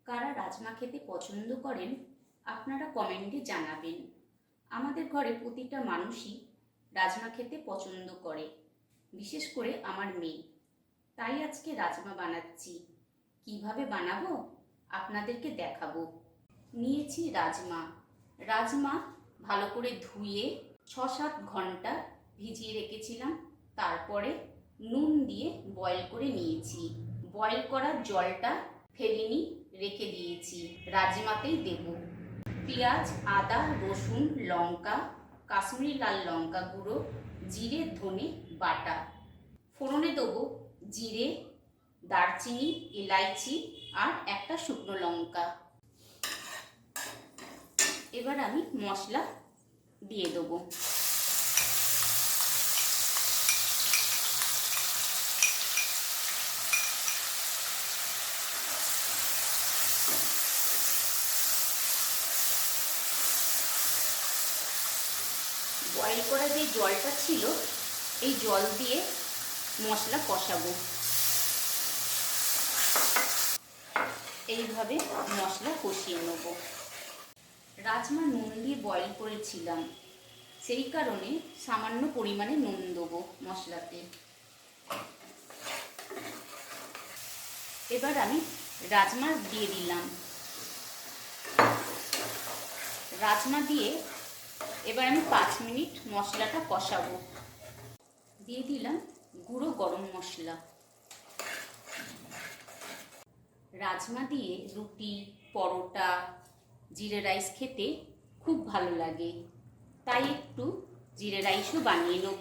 কারা রাজমা খেতে পছন্দ করেন আপনারা কমেন্টে জানাবেন। আমাদের ঘরে প্রতিটা মানুষই রাজমা খেতে পছন্দ করে, বিশেষ করে আমার মেয়ে। তাই আজকে রাজমা বানাচ্ছি। কিভাবে বানাবো আপনাদেরকে দেখাবো। নিয়েছি রাজমা ভালো করে ধুয়ে 6-7 ঘন্টা ভিজিয়ে রেখেছিলাম। তারপরে নুন দিয়ে বয়েল করে নিয়েছি। বয়েল করার জলটা ফেলিনি, রেখে দিয়েছি। রাজমাতেই দেব পেঁয়াজ, আদা, রসুন, লঙ্কা, কাশ্মীরি লাল লঙ্কা গুঁড়ো, জিরে, ধনে বাটা। ফোড়নে দেবো জিরে, দারচিনি, এলাইচি আর একটা শুকনো লঙ্কা। এবার আমি মশলা দিয়ে দেবো। বয়েল করা যে জলটা ছিল, এই জল দিয়ে মশলা কষাবো। এইভাবে মশলা কষিয়ে নেব। রাজমা নুন দিয়ে বয়েল করেছিলাম, সেই কারণে সামান্য পরিমাণে নুন দেবো মশলাতে। এবার আমি রাজমা দিয়ে দিলাম। রাজমা দিয়ে এবার আমি 5 মিনিট মশলাটা কষাবো। দিয়ে দিলাম গুঁড়ো গরম মশলা। রাজমা দিয়ে রুটি, পরোটা, জিরে রাইস খেতে খুব ভালো লাগে। তাই একটু জিরে রাইসও বানিয়ে নেব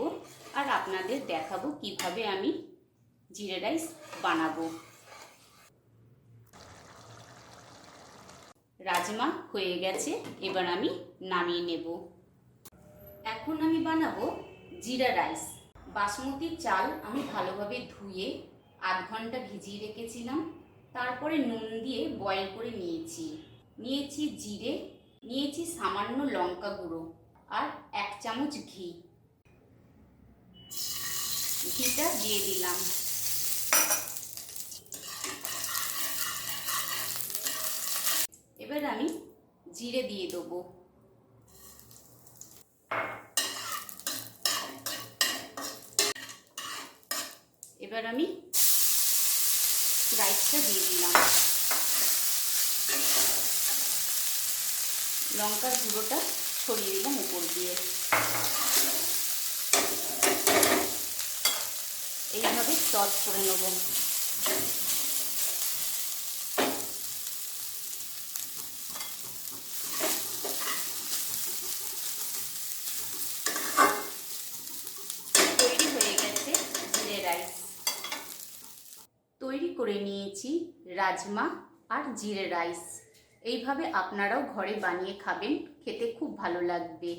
আর আপনাদের দেখাবো কিভাবে আমি জিরে রাইস বানাবো। রাজমা হয়ে গেছে, এবার আমি নামিয়ে নেব। এখন আমি বানাবো জিরা রাইস। বাসমতি চাল আমি ভালোভাবে ধুয়ে 8 ঘন্টা ভিজিয়ে রেখেছিলাম। তারপরে নুন দিয়ে বয়েল করে নিয়েছি জিরে, নিয়েছি সামান্য লঙ্কা গুঁড়ো আর 1 চামচ ঘিটা দিয়ে দিলাম। এবার আমি জিরে দিয়ে দেবো। এবার আমি রাইসটা দিয়ে দিলাম। লঙ্কার গুঁড়োটা ছড়িয়ে দিলাম উপর দিয়ে। এইভাবে টস করে নেব। তৈরি হয়ে গেছে জিরে রাইস। তৈরি করে নিয়েছি রাজমা আর জিরে রাইস। এইভাবে আপনারাও ঘরে বানিয়ে খাবেন, খেতে খুব ভালো লাগবে।